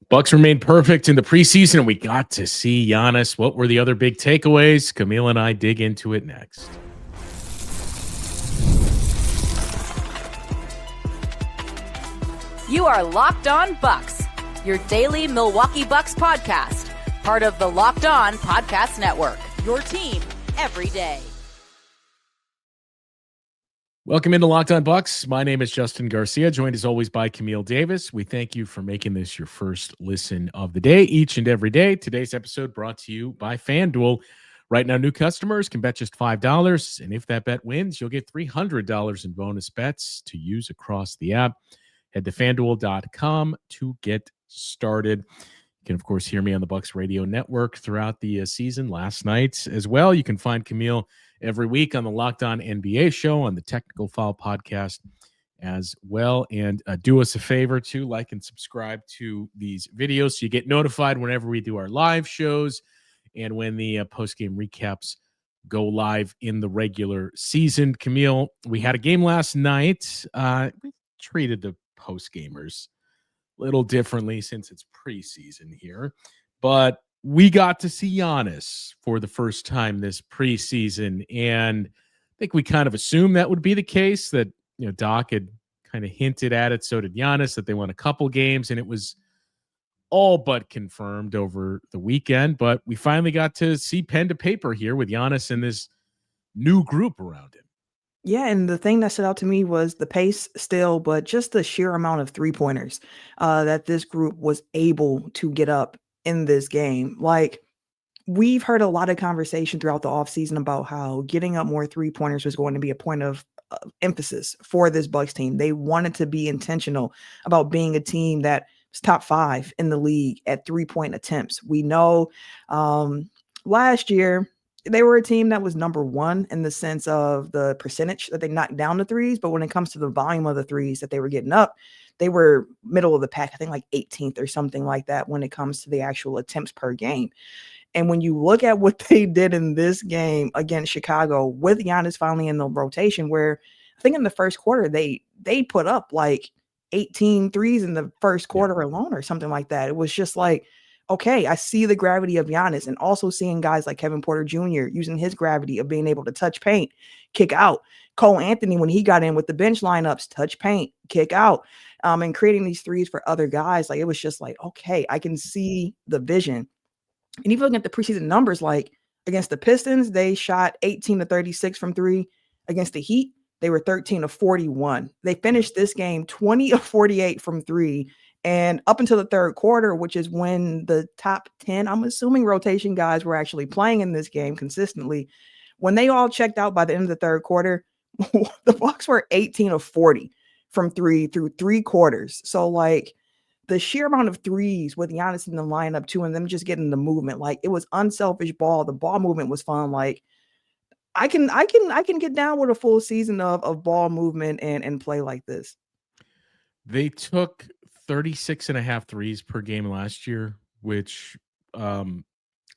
Bucks remained perfect in the preseason, and we got to see Giannis. What were the other big takeaways? Camille and I dig into it next. You are Locked On Bucks, your daily Milwaukee Bucks podcast, part of the Locked On Podcast Network, your team every day. Welcome into Locked On Bucks. My name is Justin Garcia, joined as always by Camille Davis. We thank you for making this your first listen of the day, each and every day. Today's episode brought to you by FanDuel. Right now, new customers can bet just $5, and if that bet wins, you'll get $300 in bonus bets to use across the app. Head to FanDuel.com to get started. You can, of course, hear me on the Bucks Radio Network throughout the season. Last night as well, you can find Camille every week on the Locked On NBA show, on the Technical Foul podcast as well. And do us a favor to like and subscribe to these videos so you get notified whenever we do our live shows and when the post-game recaps go live in the regular season. Camille, we had a game last night. We treated the post-gamers a little differently since it's preseason here, but we got to see Giannis for the first time this preseason, and I think we kind of assumed that would be the case, that, you know, Doc had kind of hinted at it, so did Giannis, that they won a couple games, and it was all but confirmed over the weekend. But we finally got to see pen to paper here with Giannis and this new group around him. Yeah, and the thing that stood out to me was the pace still, but just the sheer amount of three-pointers that this group was able to get up in this game. Like, we've heard a lot of conversation throughout the offseason about how getting up more three-pointers was going to be a point of emphasis for this Bucks team. They wanted to be intentional about being a team that was top 5 in the league at three-point attempts. We know last year they were a team that was number 1 in the sense of the percentage that they knocked down the threes, but when it comes to the volume of the threes that they were getting up, they were middle of the pack, I think like 18th or something like that when it comes to the actual attempts per game. And when you look at what they did in this game against Chicago with Giannis finally in the rotation, where I think in the first quarter, they put up like 18 threes in the first quarter alone or something like that. It was just like, okay, I see the gravity of Giannis, and also seeing guys like Kevin Porter Jr. using his gravity of being able to touch paint, kick out. Cole Anthony, when he got in with the bench lineups, touch paint, kick out, and creating these threes for other guys. Like, it was just like, okay, I can see the vision. And even looking at the preseason numbers, like against the Pistons, they shot 18 to 36 from 3. Against the Heat, they were 13 to 41. They finished this game 20 of 48 from 3. And up until the third quarter, which is when the top 10, I'm assuming, rotation guys were actually playing in this game consistently, when they all checked out by the end of the third quarter, the Bucks were 18 of 40 from 3 through 3 quarters. So, like, the sheer amount of threes with Giannis in the lineup too, and them just getting the movement, like, it was unselfish ball. The ball movement was fun. Like, I can get down with a full season of ball movement and play like this. They took 36.5 threes per game last year, which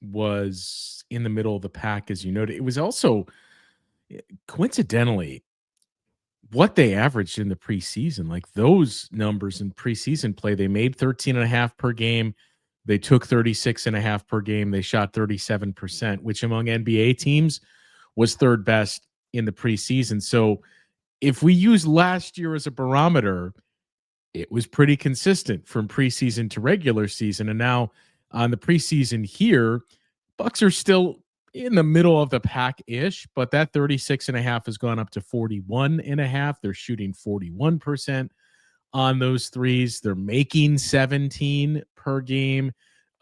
was in the middle of the pack, as you noted. It was also, coincidentally, what they averaged in the preseason. Like, those numbers in preseason play, they made 13.5 per game. They took 36.5 per game. They shot 37%, which among NBA teams was third best in the preseason. So if we use last year as a barometer, it was pretty consistent from preseason to regular season. And now on the preseason here, Bucks are still in the middle of the pack-ish, but that 36.5 has gone up to 41.5. They're shooting 41% on those threes. They're making 17 per game.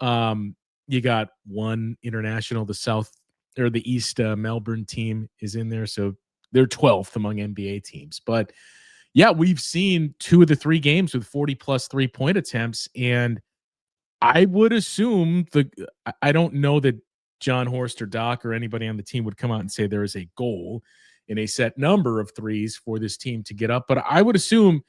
You got one international, the South or the East Melbourne team is in there, so they're 12th among NBA teams. But yeah, we've seen 2 of the 3 games with 40-plus three-point attempts, and I would assume I don't know that John Horst or Doc or anybody on the team would come out and say there is a goal in a set number of threes for this team to get up, but I would assume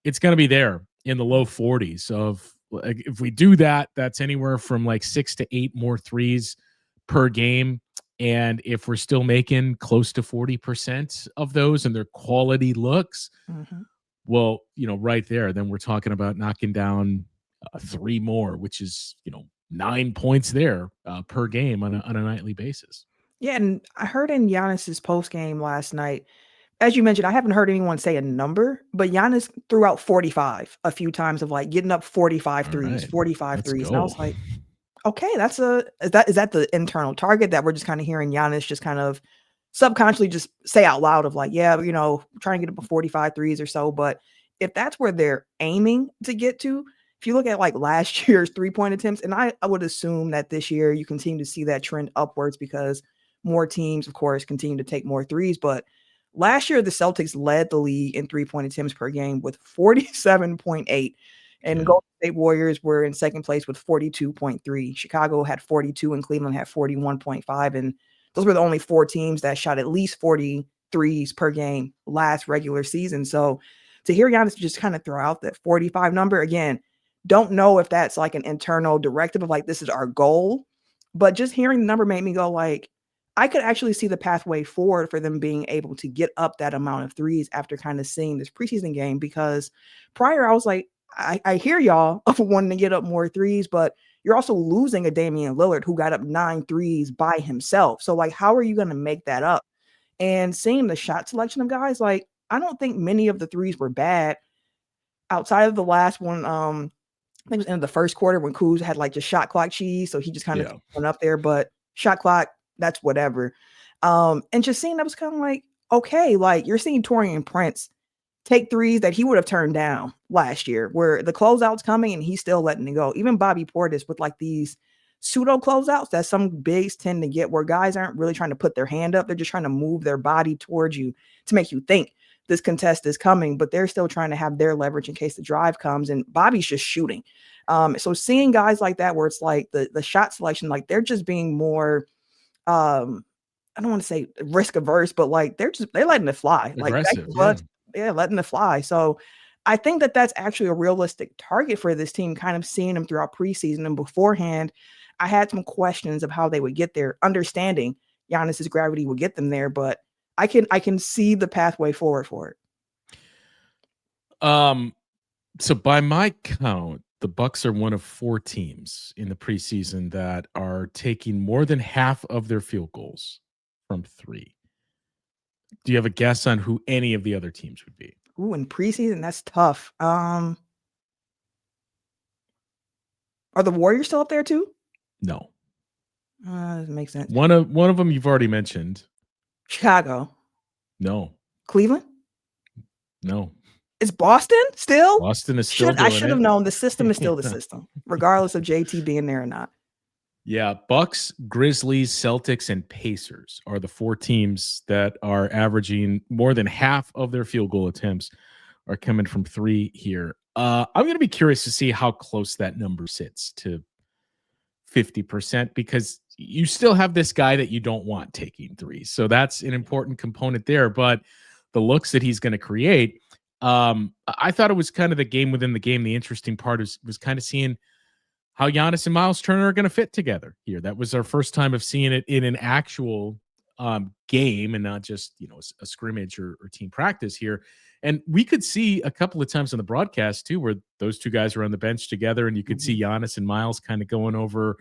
it's going to be there in the low 40s. Of, like, if we do that, that's anywhere from like 6 to 8 more threes per game. And if we're still making close to 40% of those and they're quality looks, well, you know, right there, then we're talking about knocking down three more, which is 9 points there per game on a nightly basis. Yeah, and I heard in Giannis's post game last night, as you mentioned, I haven't heard anyone say a number, but Giannis threw out 45 a few times of like getting up 45 All threes, right, 45 let's threes. And I go. was like, okay, is that the internal target that we're just kind of hearing Giannis just kind of subconsciously just say out loud of like, yeah, try and get up to 45 threes or so. But if that's where they're aiming to get to, if you look at like last year's 3-point attempts, and I would assume that this year you continue to see that trend upwards because more teams, of course, continue to take more threes. But last year, the Celtics led the league in 3-point attempts per game with 47.8. And Yeah. Golden State Warriors were in second place with 42.3. Chicago had 42 and Cleveland had 41.5. And those were the only four teams that shot at least 40 threes per game last regular season. So to hear Giannis just kind of throw out that 45 number, again, don't know if that's like an internal directive of like, this is our goal. But just hearing the number made me go like, I could actually see the pathway forward for them being able to get up that amount of threes after kind of seeing this preseason game, because prior I was like, I hear y'all of wanting to get up more threes, but you're also losing a Damian Lillard who got up 9 threes by himself. So like, how are you going to make that up? And seeing the shot selection of guys, like, I don't think many of the threes were bad outside of the last one. I think it was in the first quarter when Kuz had like just shot clock cheese. So he just kind of went up there, but shot clock, that's whatever. And just seeing that was kind of like, okay, like you're seeing Taurean Prince take threes that he would have turned down last year, where the closeout's coming and he's still letting it go. Even Bobby Portis with like these pseudo closeouts that some bigs tend to get, where guys aren't really trying to put their hand up. They're just trying to move their body towards you to make you think this contest is coming, but they're still trying to have their leverage in case the drive comes. And Bobby's just shooting. So seeing guys like that, where it's like the shot selection, like they're just being more, I don't want to say risk averse, but like they're letting it fly. Like Aggressive, letting it fly. So I think that that's actually a realistic target for this team, kind of seeing them throughout preseason. And beforehand, I had some questions of how they would get there, understanding Giannis's gravity will get them there, but I can see the pathway forward for it. So by my count, the Bucks are one of 4 teams in the preseason that are taking more than half of their field goals from 3. Do you have a guess on who any of the other teams would be? Ooh, in preseason, that's tough. Are the Warriors still up there too? No. Doesn't make sense. One of them you've already mentioned. Chicago. No. Cleveland? No. Is Boston still? Boston is still I doing should have it. known. The system is still the system, regardless of JT being there or not. Yeah, Bucks, Grizzlies, Celtics, and Pacers are the 4 teams that are averaging more than half of their field goal attempts are coming from 3 here. I'm going to be curious to see how close that number sits to 50%, because you still have this guy that you don't want taking threes. So that's an important component there. But the looks that he's going to create, I thought it was kind of the game within the game. The interesting part was kind of seeing how Giannis and Myles Turner are going to fit together here. That was our first time of seeing it in an actual game and not just, a scrimmage or team practice here. And we could see a couple of times on the broadcast too, where those two guys were on the bench together, and you could see Giannis and Myles kind of going over,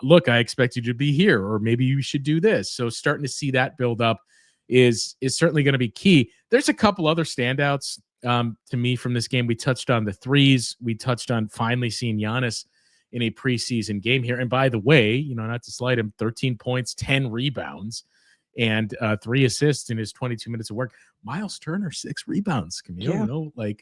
look, I expect you to be here, or maybe you should do this. So starting to see that build up is certainly going to be key. There's a couple other standouts to me from this game. We touched on the threes. We touched on finally seeing Giannis in a preseason game here. And by the way, not to slight him, 13 points, 10 rebounds, and 3 assists in his 22 minutes of work. Myles Turner, 6 rebounds, Camille. Yeah.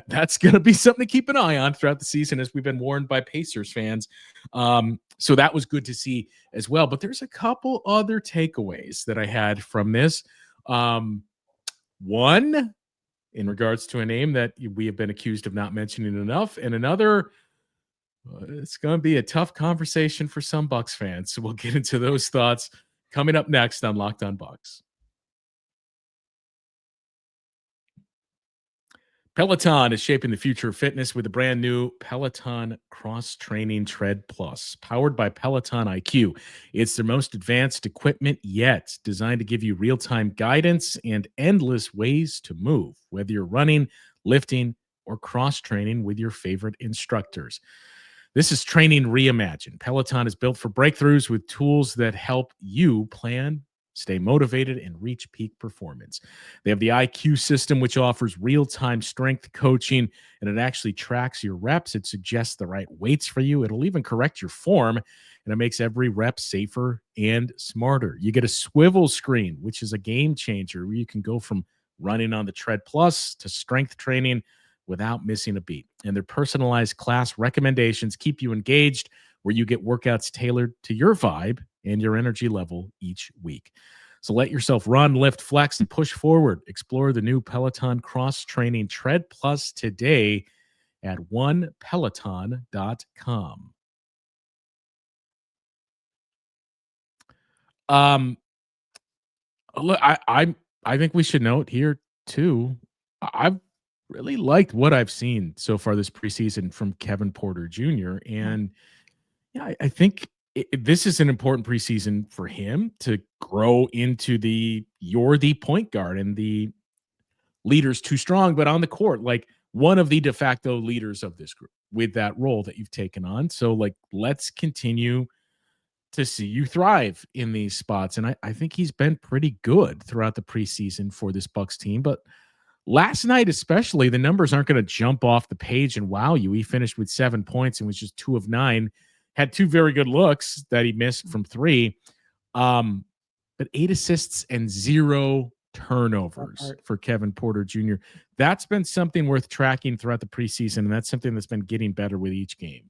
That's going to be something to keep an eye on throughout the season, as we've been warned by Pacers fans. So that was good to see as well. But there's a couple other takeaways that I had from this. One, in regards to a name that we have been accused of not mentioning enough, and another, it's going to be a tough conversation for some Bucks fans. So we'll get into those thoughts coming up next on Locked On Bucks. Peloton is shaping the future of fitness with a brand new Peloton Cross Training Tread Plus, powered by Peloton IQ. It's their most advanced equipment yet, designed to give you real-time guidance and endless ways to move, whether you're running, lifting, or cross-training with your favorite instructors. This is training reimagined. Peloton is built for breakthroughs with tools that help you plan, stay motivated, and reach peak performance. They have the IQ system, which offers real-time strength coaching, and it actually tracks your reps. It suggests the right weights for you. It'll even correct your form, and it makes every rep safer and smarter. You get a swivel screen, which is a game changer, where you can go from running on the Tread Plus to strength training without missing a beat. And their personalized class recommendations keep you engaged, where you get workouts tailored to your vibe and your energy level each week. So let yourself run, lift, flex, and push forward. Explore the new Peloton cross-training Tread Plus today at onepeloton.com. Look, I think we should note here too. I've really liked what I've seen so far this preseason from Kevin Porter Jr. And yeah, I think this is an important preseason for him to grow into you're the point guard and the leader's too strong, but on the court, like one of the de facto leaders of this group with that role that you've taken on. So like, let's continue to see you thrive in these spots. And I think he's been pretty good throughout the preseason for this Bucks team. But last night, especially, the numbers aren't going to jump off the page and wow you. He finished with 7 points and was just 2 of 9. Had 2 very good looks that he missed from 3. But 8 assists and 0 turnovers for Kevin Porter Jr. That's been something worth tracking throughout the preseason, and that's something that's been getting better with each game.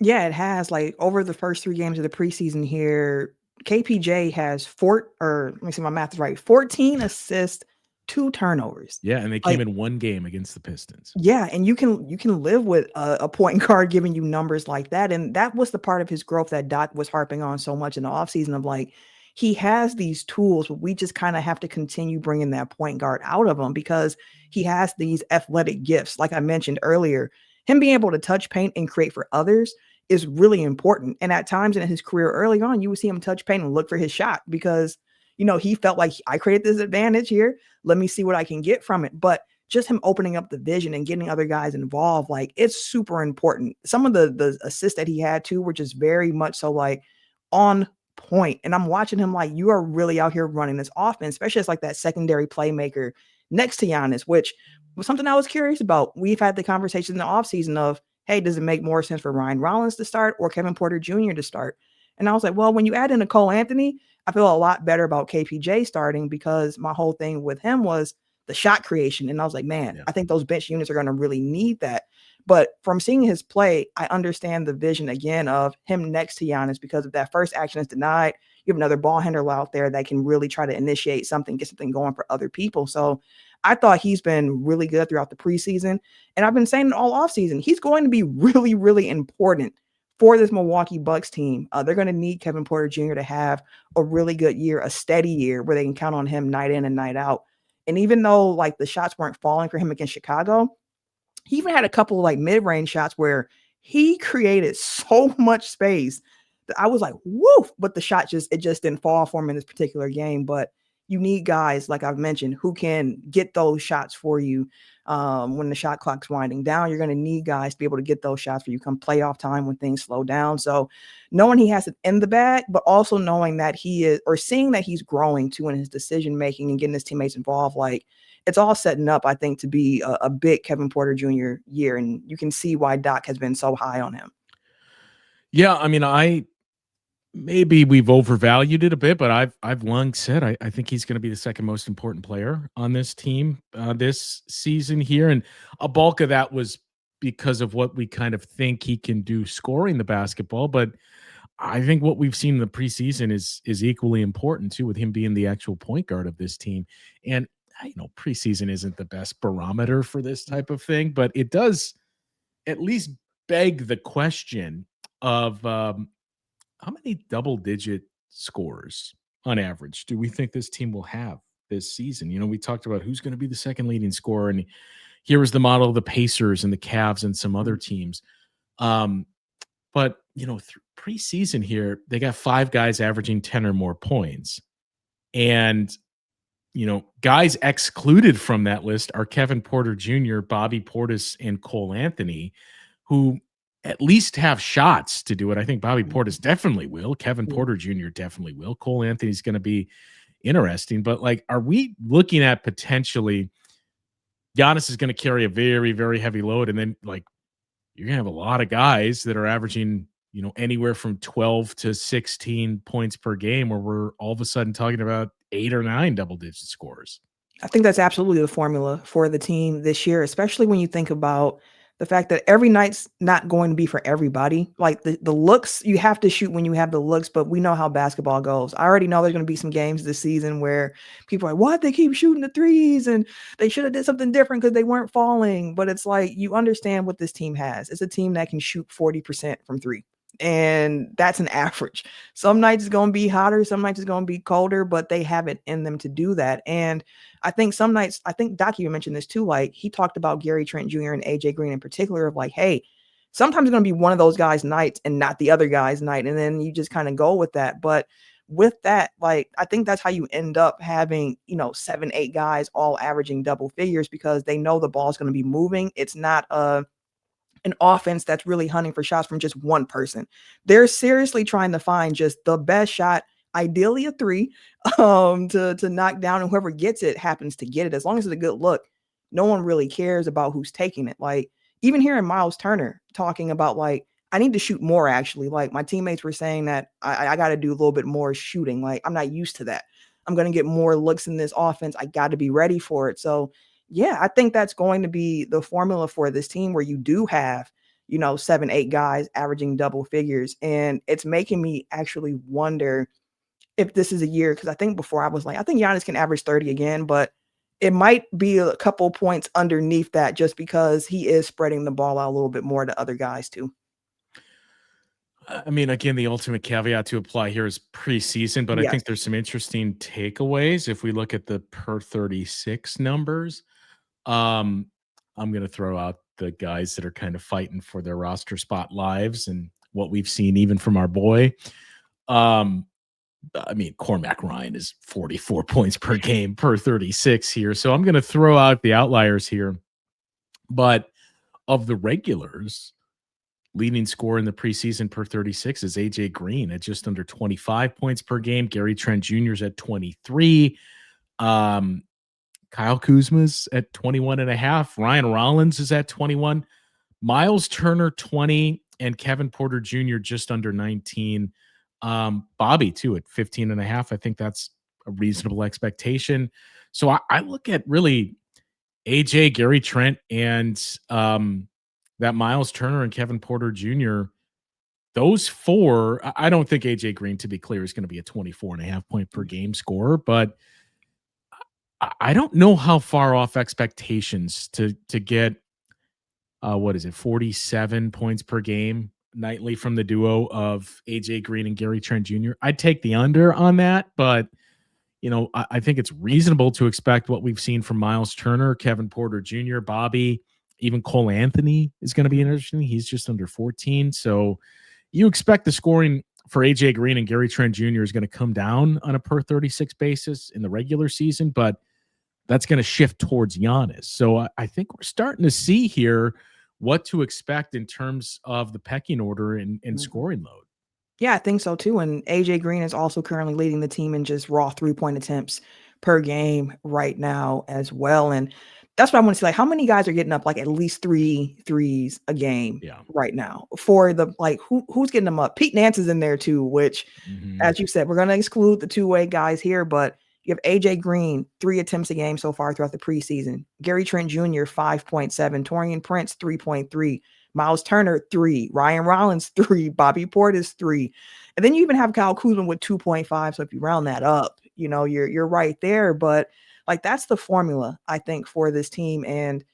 Yeah, it has. Like over the first 3 games of the preseason here, KPJ has let me see, my math is right. 14 assists, 2 turnovers. Yeah, and they came in 1 game against the Pistons. Yeah, and you can live with a point guard giving you numbers like that, and that was the part of his growth that Doc was harping on so much in the offseason of like, he has these tools, but we just kind of have to continue bringing that point guard out of him because he has these athletic gifts. Like I mentioned earlier, him being able to touch paint and create for others is really important. And at times in his career early on, you would see him touch paint and look for his shot because, he felt like I created this advantage here. Let me see what I can get from it. But just him opening up the vision and getting other guys involved, like it's super important. Some of the assists that he had too were just very much so like on point. And I'm watching him like, you are really out here running this offense, especially as like that secondary playmaker next to Giannis, which was something I was curious about. We've had the conversation in the offseason of, hey, does it make more sense for Ryan Rollins to start or Kevin Porter Jr. to start? And I was like, well, when you add in Cole Anthony, I feel a lot better about KPJ starting because my whole thing with him was the shot creation. And I was like, man, I think those bench units are going to really need that. But from seeing his play, I understand the vision again of him next to Giannis because if that first action is denied, you have another ball handler out there that can really try to initiate something, get something going for other people. So I thought he's been really good throughout the preseason. And I've been saying it all offseason, he's going to be really, really important for this Milwaukee Bucks team. They're going to need Kevin Porter Jr. to have a really good year, a steady year where they can count on him night in and night out. And even though like the shots weren't falling for him against Chicago, he even had a couple of like mid-range shots where he created so much space that I was like, woof, but the shot just didn't fall for him in this particular game. But you need guys, like I've mentioned, who can get those shots for you when the shot clock's winding down. You're going to need guys to be able to get those shots for you come playoff time when things slow down. So knowing he has it in the bag, but also knowing that he is, or seeing that he's growing too in his decision making and getting his teammates involved, like it's all setting up, I think, to be a big Kevin Porter Jr. year. And you can see why Doc has been so high on him. Yeah, I mean, maybe we've overvalued it a bit, but I've long said I think he's going to be the second most important player on this team this season here, and a bulk of that was because of what we kind of think he can do scoring the basketball. But I think what we've seen in the preseason is equally important too, with him being the actual point guard of this team. And preseason isn't the best barometer for this type of thing, but it does at least beg the question of how many double-digit scores on average do we think this team will have this season? We talked about who's going to be the second leading scorer, and here was the model of the Pacers and the Cavs and some other teams. But preseason here, they got 5 guys averaging 10 or more points. And guys excluded from that list are Kevin Porter Jr., Bobby Portis, and Cole Anthony, who at least have shots to do it. I think Bobby Portis definitely will. Kevin Porter Jr. definitely will. Cole Anthony's going to be interesting. But, like, are we looking at potentially Giannis is going to carry a very, very heavy load, and then, like, you're going to have a lot of guys that are averaging, anywhere from 12 to 16 points per game, where we're all of a sudden talking about 8 or 9 double-digit scores. I think that's absolutely the formula for the team this year, especially when you think about the fact that every night's not going to be for everybody. Like the looks, you have to shoot when you have the looks, but we know how basketball goes. I already know there's going to be some games this season where people are like, what? They keep shooting the threes and they should have did something different because they weren't falling. But it's like, you understand what this team has. It's a team that can shoot 40% from three. And that's an average. Some nights it's going to be hotter, some nights it's going to be colder, but they have it in them to do that. And I think some nights, I think Doc even mentioned this too, like he talked about Gary Trent Jr. and AJ Green in particular, of like, hey, sometimes it's going to be one of those guys' nights and not the other guy's night. And then you just kind of go with that. But with that, like, I think that's how you end up having, 7, 8 guys all averaging double figures, because they know the ball's going to be moving. It's not an offense that's really hunting for shots from just one person. They're seriously trying to find just the best shot, ideally a three, to knock down, and whoever gets it happens to get it. As long as it's a good look, no one really cares about who's taking it. Like, even hearing Myles Turner talking about, like, I need to shoot more, actually. Like, my teammates were saying that I got to do a little bit more shooting. Like, I'm not used to that. I'm going to get more looks in this offense. I got to be ready for it. So yeah, I think that's going to be the formula for this team, where you do have, 7, 8 guys averaging double figures. And it's making me actually wonder if this is a year, because I think before I was like, I think Giannis can average 30 again, but it might be a couple points underneath that, just because he is spreading the ball out a little bit more to other guys too. I mean, again, the ultimate caveat to apply here is preseason, but I Yes. think there's some interesting takeaways if we look at the per 36 numbers. Um, I'm going to throw out the guys that are kind of fighting for their roster spot lives and what we've seen even from our boy. I mean, Cormac Ryan is 44 points per game per 36 here. So I'm going to throw out the outliers here. But of the regulars, leading scorer in the preseason per 36 is AJ Green at just under 25 points per game. Gary Trent Jr. is at 23. Kyle Kuzma's at 21.5. Ryan Rollins is at 21. Myles Turner, 20. And Kevin Porter Jr. just under 19. Bobby, too, at 15.5. I think that's a reasonable expectation. So I look at really AJ, Gary Trent, and that Myles Turner and Kevin Porter Jr., those four. I don't think AJ Green, to be clear, is going to be a 24.5 point per game scorer, but I don't know how far off expectations to get, 47 points per game nightly from the duo of AJ Green and Gary Trent Jr. I'd take the under on that, but I think it's reasonable to expect what we've seen from Myles Turner, Kevin Porter Jr., Bobby, even Cole Anthony is going to be interesting. He's just under 14. So you expect the scoring for AJ Green and Gary Trent Jr. is going to come down on a per 36 basis in the regular season, but that's going to shift towards Giannis. So I think we're starting to see here what to expect in terms of the pecking order and scoring load. Yeah, I think so too. And AJ Green is also currently leading the team in just raw 3-point attempts per game right now as well. And that's what I want to see. Like, how many guys are getting up like at least 3 threes a game right now for the, like, who's getting them up? Pete Nance is in there too, which, as you said, we're going to exclude the two-way guys here, but you have AJ Green, 3 attempts a game so far throughout the preseason. Gary Trent Jr., 5.7. Taurean Prince, 3.3. Myles Turner, 3. Ryan Rollins, 3. Bobby Portis, 3. And then you even have Kyle Kuzma with 2.5. So if you round that up, you're right there. But like, that's the formula, I think, for this team. And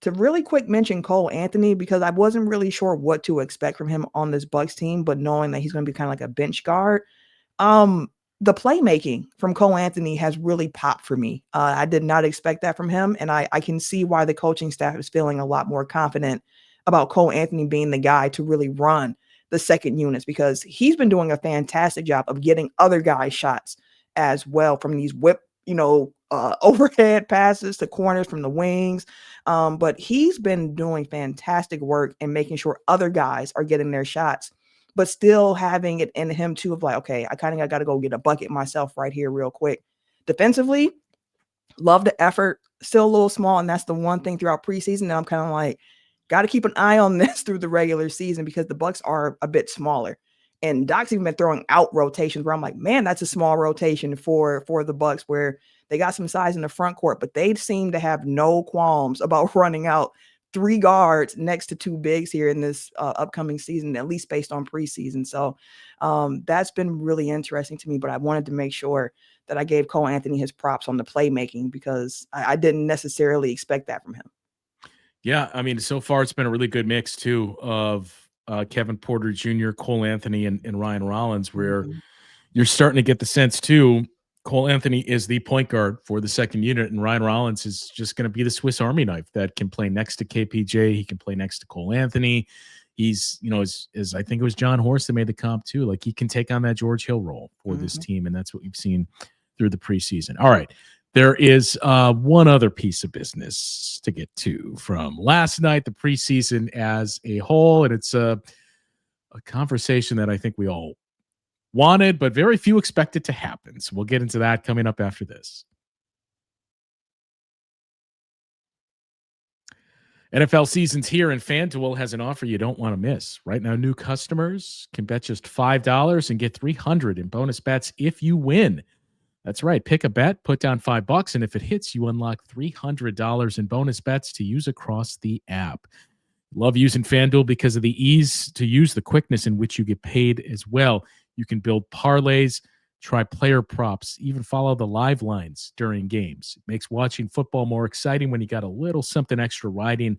to really quick mention Cole Anthony, because I wasn't really sure what to expect from him on this Bucks team, but knowing that he's going to be kind of like a bench guard, the playmaking from Cole Anthony has really popped for me. I did not expect that from him, and I can see why the coaching staff is feeling a lot more confident about Cole Anthony being the guy to really run the second units, because he's been doing a fantastic job of getting other guys shots as well from these whip, overhead passes to corners from the wings. But he's been doing fantastic work and making sure other guys are getting their shots, but still having it in him too of like, okay, I kind of got to go get a bucket myself right here real quick. Defensively, love the effort. Still a little small, and that's the one thing throughout preseason that I'm kind of like, got to keep an eye on this through the regular season because the Bucks are a bit smaller. And Doc's even been throwing out rotations where I'm like, man, that's a small rotation for the Bucks, where they got some size in the front court, but they seem to have no qualms about running out 3 guards next to 2 bigs here in this upcoming season, at least based on preseason. So that's been really interesting to me, but I wanted to make sure that I gave Cole Anthony his props on the playmaking because I didn't necessarily expect that from him. Yeah, I mean, so far it's been a really good mix too of Kevin Porter Jr., Cole Anthony, and Ryan Rollins, where you're starting to get the sense too. Cole Anthony is the point guard for the second unit, and Ryan Rollins is just going to be the Swiss Army knife that can play next to KPJ. He can play next to Cole Anthony. He's, as I think it was John Horst that made the comp too. Like he can take on that George Hill role for this team, and that's what we've seen through the preseason. All right. There is one other piece of business to get to from last night, the preseason as a whole, and it's a conversation that I think we all wanted, but very few expected to happen. So we'll get into that coming up after this. NFL season's here, and FanDuel has an offer you don't want to miss. Right now, new customers can bet just $5 and get $300 in bonus bets if you win. That's right. Pick a bet, put down $5, and if it hits, you unlock $300 in bonus bets to use across the app. Love using FanDuel because of the ease to use, the quickness in which you get paid as well. You can build parlays, try player props, even follow the live lines during games. It makes watching football more exciting when you got a little something extra riding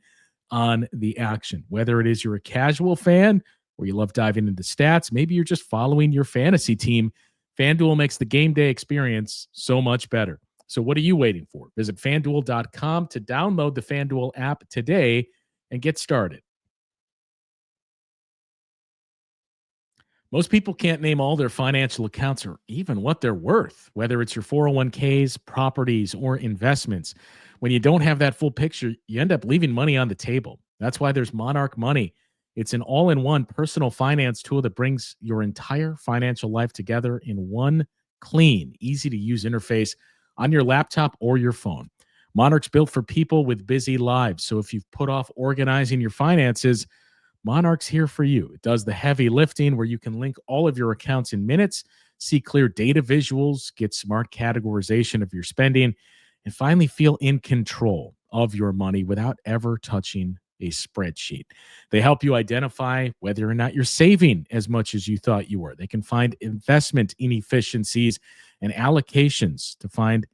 on the action. Whether it is you're a casual fan or you love diving into stats, maybe you're just following your fantasy team, FanDuel makes the game day experience so much better. So what are you waiting for? Visit FanDuel.com to download the FanDuel app today and get started. Most people can't name all their financial accounts or even what they're worth, whether it's your 401ks, properties, or investments. When you don't have that full picture, you end up leaving money on the table. That's why there's Monarch Money. It's an all-in-one personal finance tool that brings your entire financial life together in one clean, easy-to-use interface on your laptop or your phone. Monarch's built for people with busy lives, so if you've put off organizing your finances, Monarch's here for you. It does the heavy lifting where you can link all of your accounts in minutes, see clear data visuals, get smart categorization of your spending, and finally feel in control of your money without ever touching a spreadsheet. They help you identify whether or not you're saving as much as you thought you were. They can find investment inefficiencies and allocations to find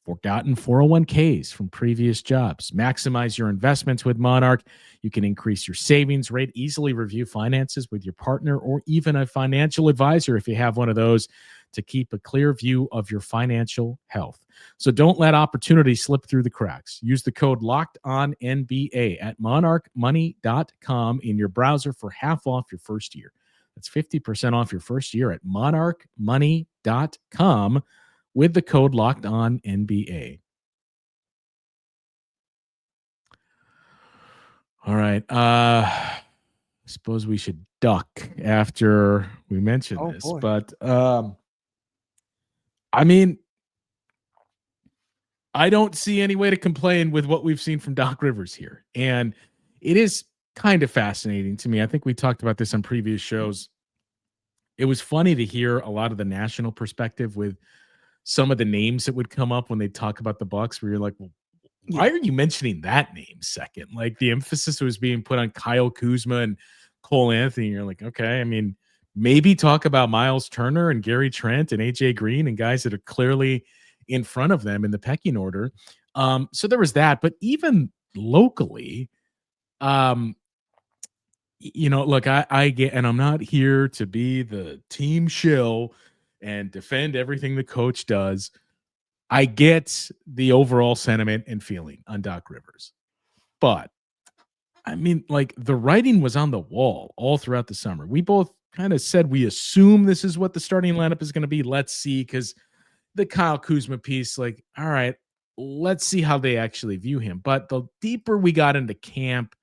forgotten 401ks from previous jobs. Maximize your investments with Monarch. You can increase your savings rate, easily review finances with your partner or even a financial advisor if you have one of those, to keep a clear view of your financial health. So don't let opportunity slip through the cracks. Use the code LOCKEDONNBA at monarchmoney.com in your browser for half off your first year. That's 50% off your first year at monarchmoney.com with the code LOCKEDONNBA. All right. I suppose we should duck after we mention this. Boy. But I mean, I don't see any way to complain with what we've seen from Doc Rivers here. And it is kind of fascinating to me. I think we talked about this on previous shows. It was funny to hear a lot of the national perspective with some of the names that would come up when they talk about the Bucks, where you're like, well, why are you mentioning that name second? Like the emphasis was being put on Kyle Kuzma and Cole Anthony. You're like, okay, I mean, maybe talk about Myles Turner and Gary Trent and AJ Green and guys that are clearly in front of them in the pecking order. So there was that, but even locally, look, I get, and I'm not here to be the team shill and defend everything the coach does. I get the overall sentiment and feeling on Doc Rivers, but I mean, like the writing was on the wall all throughout the summer. We both kind of said we assume this is what the starting lineup is going to be. Let's see, because the Kyle Kuzma piece, like, all right, let's see how they actually view him. But the deeper we got into camp,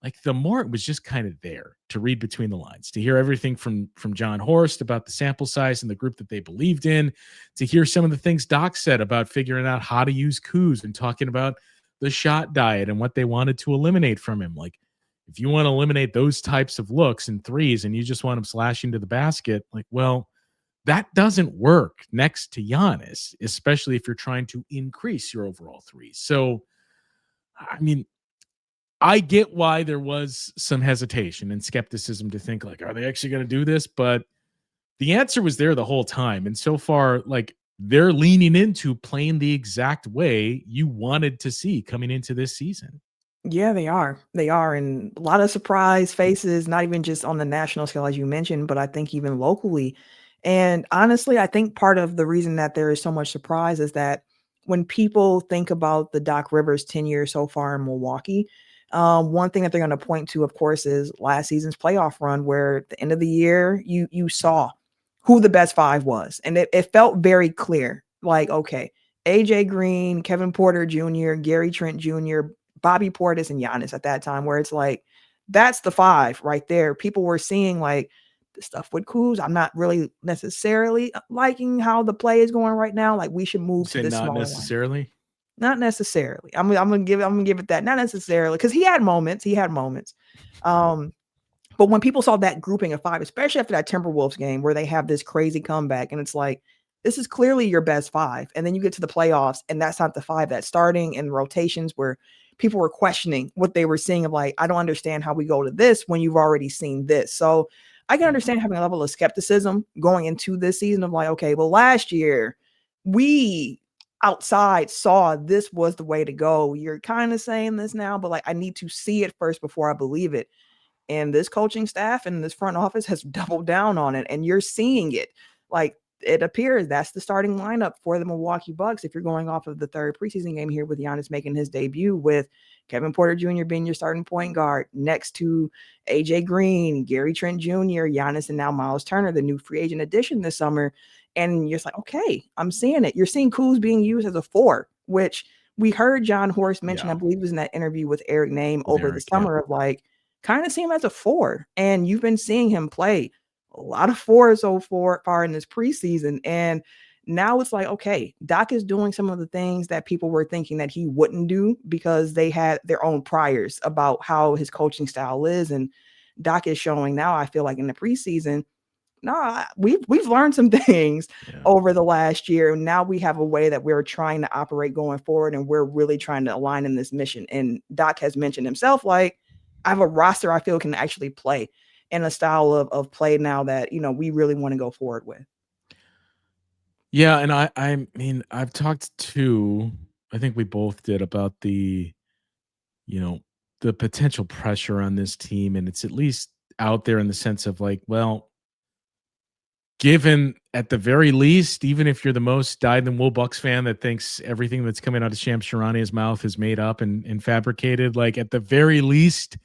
like the more it was just kind of there to read between the lines, to hear everything from John Horst about the sample size and the group that they believed in, to hear some of the things Doc said about figuring out how to use Kuz and talking about the shot diet and what they wanted to eliminate from him. Like, if you want to eliminate those types of looks and threes and you just want him slashing to the basket, like, well, that doesn't work next to Giannis, especially if you're trying to increase your overall threes. So, I mean, I get why there was some hesitation and skepticism to think like, are they actually going to do this? But the answer was there the whole time. And so far, like, they're leaning into playing the exact way you wanted to see coming into this season. Yeah, they are. They are. And a lot of surprise faces, not even just on the national scale, as you mentioned, but I think even locally. And honestly, I think part of the reason that there is so much surprise is that when people think about the Doc Rivers tenure so far in Milwaukee, one thing that they're going to point to, of course, is last season's playoff run, where at the end of the year, you saw who the best five was. And it felt very clear. Like, okay, AJ Green, Kevin Porter Jr., Gary Trent Jr., Bobby Portis, and Giannis at that time, where it's like, that's the five right there. People were seeing like the stuff with Kuz. I'm not really necessarily liking how the play is going right now. Like, we should You move to say this not smaller line. necessarily. Not necessarily. I'm gonna give it that. Not necessarily, because he had moments. He had moments. But when people saw that grouping of five, especially after that Timberwolves game where they have this crazy comeback, and it's like, this is clearly your best five. And then you get to the playoffs, and that's not the five that's starting, and rotations where people were questioning what they were seeing of like, I don't understand how we go to this when you've already seen this. So I can understand having a level of skepticism going into this season of like, okay, well, last year we outside saw this was the way to go. You're kind of saying this now, but like, I need to see it first before I believe it. And this coaching staff and this front office has doubled down on it. And you're seeing it. Like, it appears that's the starting lineup for the Milwaukee Bucks. If you're going off of the third preseason game here with Giannis making his debut, with Kevin Porter Jr. being your starting point guard next to AJ Green, Gary Trent Jr., Giannis, and now Myles Turner, the new free agent addition this summer. And you're just like, okay, I'm seeing it. You're seeing Kuz being used as a four, which we heard John Horst mention, I believe it was in that interview with Eric Name over the summer of like, kind of see him as a four. And you've been seeing him play a lot of fours so far in this preseason. And now it's like, okay, Doc is doing some of the things that people were thinking that he wouldn't do because they had their own priors about how his coaching style is. And Doc is showing now, I feel like in the preseason, no, we've learned some things over the last year. Now we have a way that we're trying to operate going forward, and we're really trying to align in this mission. And Doc has mentioned himself, like, I have a roster I feel can actually play in a style of play now that, you know, we really want to go forward with. Yeah, and I mean, I've talked to, I think we both did, about the, you know, the potential pressure on this team, and it's at least out there in the sense of like, well, given at the very least, even if you're the most dyed-in-the-wool Bucks fan that thinks everything that's coming out of Shams Charania's mouth is made up and fabricated, like, at the very least,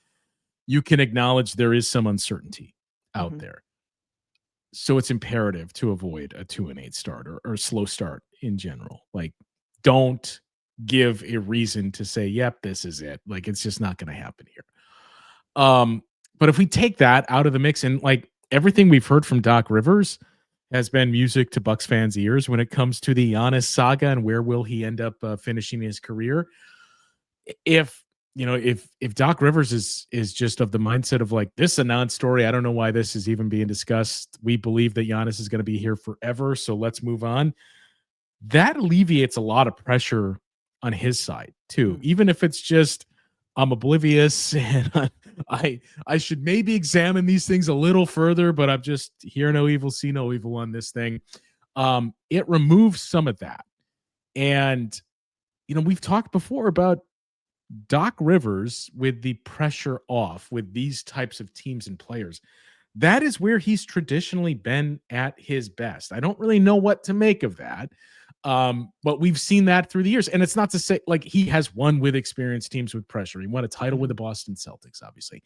you can acknowledge there is some uncertainty out there. So it's imperative to avoid a 2-8 start or slow start in general. Like, don't give a reason to say, yep, this is it. Like, it's just not going to happen here. But if we take that out of the mix, and like everything we've heard from Doc Rivers has been music to Bucks fans' ears when it comes to the Giannis saga and where will he end up finishing his career. If Doc Rivers is just of the mindset of like, this is a non-story, I don't know why this is even being discussed, we believe that Giannis is going to be here forever, so let's move on, that alleviates a lot of pressure on his side too. Even if it's just, I'm oblivious and I should maybe examine these things a little further, but I'm just hear no evil, see no evil on this thing. It removes some of that. And, you know, we've talked before about Doc Rivers with the pressure off with these types of teams and players. That is where he's traditionally been at his best. I don't really know what to make of that. But we've seen that through the years. And it's not to say like he has won with experienced teams with pressure. He won a title with the Boston Celtics, obviously.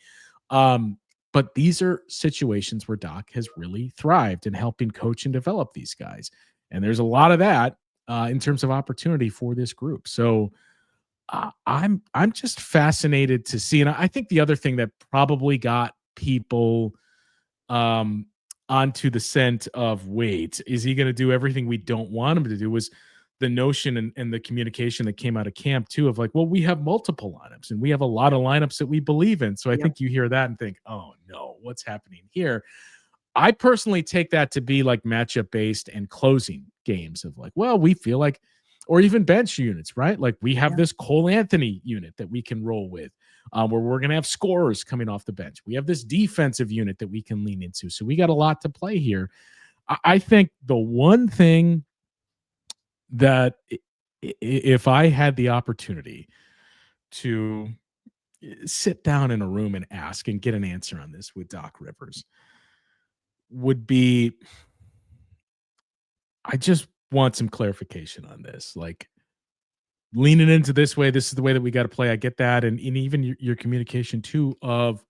But these are situations where Doc has really thrived in helping coach and develop these guys. And there's a lot of that in terms of opportunity for this group. So I'm just fascinated to see. And I think the other thing that probably got people um, onto the scent of, wait, is he going to do everything we don't want him to do, was the notion and the communication that came out of camp too, of like, well, we have multiple lineups and we have a lot of lineups that we believe in. So I think you hear that and think, oh no, what's happening here? I personally take that to be like matchup based and closing games of like, well, we feel like, or even bench units, right? Like we have this Cole Anthony unit that we can roll with, where we're going to have scorers coming off the bench. We have this defensive unit that we can lean into. So we got a lot to play here. I think the one thing that if I had the opportunity to sit down in a room and ask and get an answer on this with Doc Rivers, would be, I just want some clarification on this. Like, leaning into this way, this is the way that we got to play. I get that. And even your communication too of,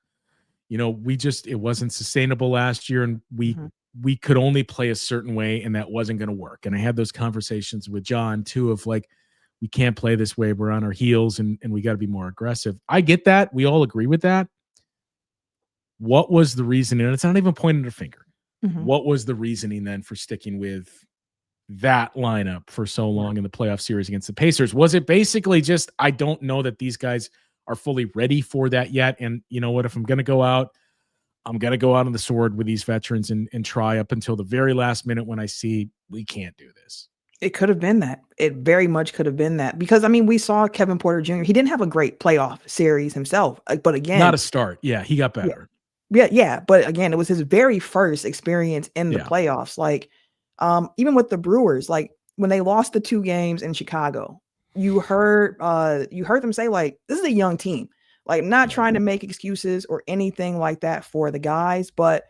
it wasn't sustainable last year and we could only play a certain way and that wasn't going to work. And I had those conversations with John too of like, we can't play this way. We're on our heels and we got to be more aggressive. I get that. We all agree with that. What was the reason? And it's not even pointing a finger. What was the reasoning then for sticking with that lineup for so long in the playoff series against the Pacers? Was it basically just, I don't know that these guys are fully ready for that yet. And you know what, if I'm going to go out, I'm going to go out on the sword with these veterans and try up until the very last minute when I see we can't do this. It could have been that. It very much could have been that, because I mean, we saw Kevin Porter Jr. He didn't have a great playoff series himself, but again, not a start. Yeah. He got better. Yeah. But again, it was his very first experience in the playoffs. Like, even with the Brewers, like when they lost the 2 games in Chicago, you heard them say like, this is a young team, like not trying to make excuses or anything like that for the guys, but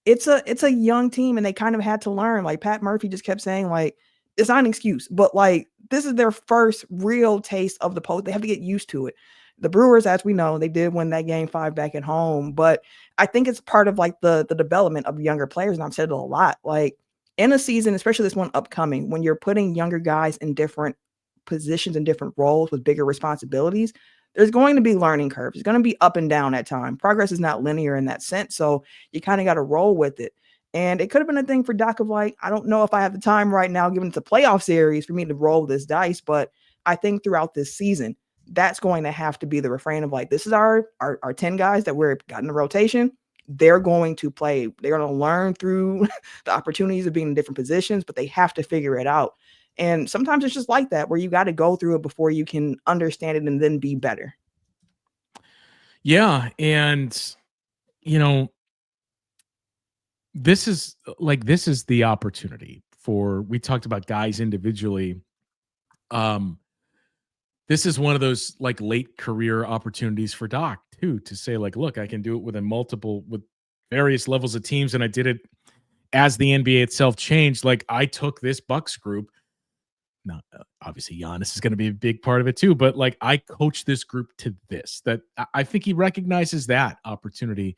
it's a young team and they kind of had to learn. Like Pat Murphy just kept saying like, it's not an excuse, but like, this is their first real taste of the post. They have to get used to it. The Brewers, as we know, they did win that game 5 back at home, but I think it's part of like the development of younger players. And I've said it a lot, like in a season, especially this one upcoming, when you're putting younger guys in different positions and different roles with bigger responsibilities, there's going to be learning curves. It's going to be up and down at time. Progress is not linear in that sense. So you kind of got to roll with it. And it could have been a thing for Doc of like, I don't know if I have the time right now, given it's a playoff series, for me to roll this dice. But I think throughout this season, that's going to have to be the refrain of like, this is our 10 guys that we're got in the rotation. They're going to play. They're going to learn through the opportunities of being in different positions, but they have to figure it out. And sometimes it's just like that, where you got to go through it before you can understand it and then be better. Yeah. And, this is the opportunity for, we talked about guys individually. This is one of those like late career opportunities for Doc too, to say like, look, I can do it with various levels of teams. And I did it as the NBA itself changed. Like I took this Bucks group. Now, obviously Giannis is going to be a big part of it too, but like I coached this group to this, that I think he recognizes that opportunity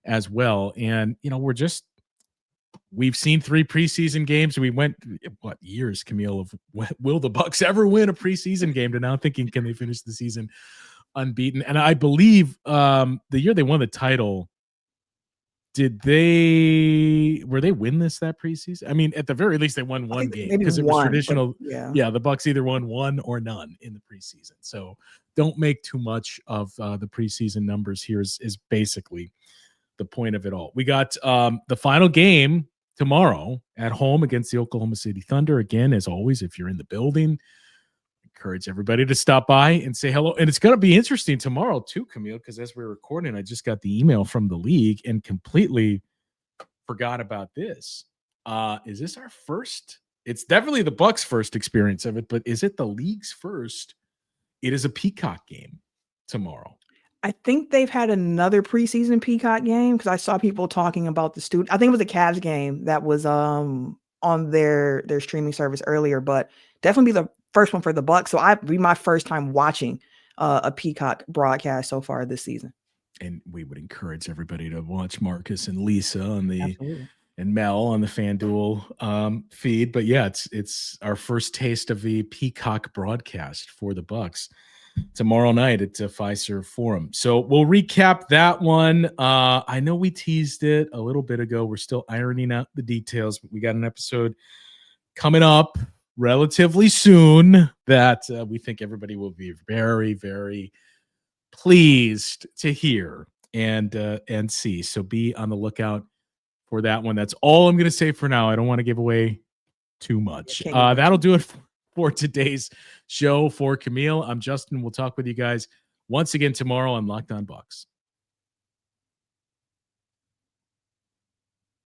as well. And, we've seen 3 preseason games. We went, what years, Camille, of will the Bucks ever win a preseason game, to now thinking, can they finish the season unbeaten? And I believe the year they won the title, were they win that preseason? I mean, at the very least, they won one game because it was traditional. Yeah, the Bucks either won one or none in the preseason. So don't make too much of the preseason numbers here is basically the point of it all. We got the final game tomorrow at home against the Oklahoma City Thunder. Again, as always, if you're in the building, encourage everybody to stop by and say hello. And it's going to be interesting tomorrow too, Camille, because as we're recording, I just got the email from the league and completely forgot about this. Is this our first? It's definitely the Bucks' first experience of it, but is it the league's first? It is a Peacock game tomorrow. I think they've had another preseason Peacock game, because I saw people talking about the I think it was a Cavs game that was on their streaming service earlier, but definitely be the first one for the Bucks. So be my first time watching a Peacock broadcast so far this season. And we would encourage everybody to watch Marcus and Lisa on the and Mel on the FanDuel feed. But yeah, it's our first taste of the Peacock broadcast for the Bucks tomorrow night at Fiserv Forum. So we'll recap that one. I know we teased it a little bit ago. We're still ironing out the details, but we got an episode coming up relatively soon that we think everybody will be very, very pleased to hear and see. So be on the lookout for that one. That's all I'm going to say for now. I don't want to give away too much. That'll do it for today's show. For Camille, I'm Justin. We'll talk with you guys once again tomorrow on Locked On Bucks.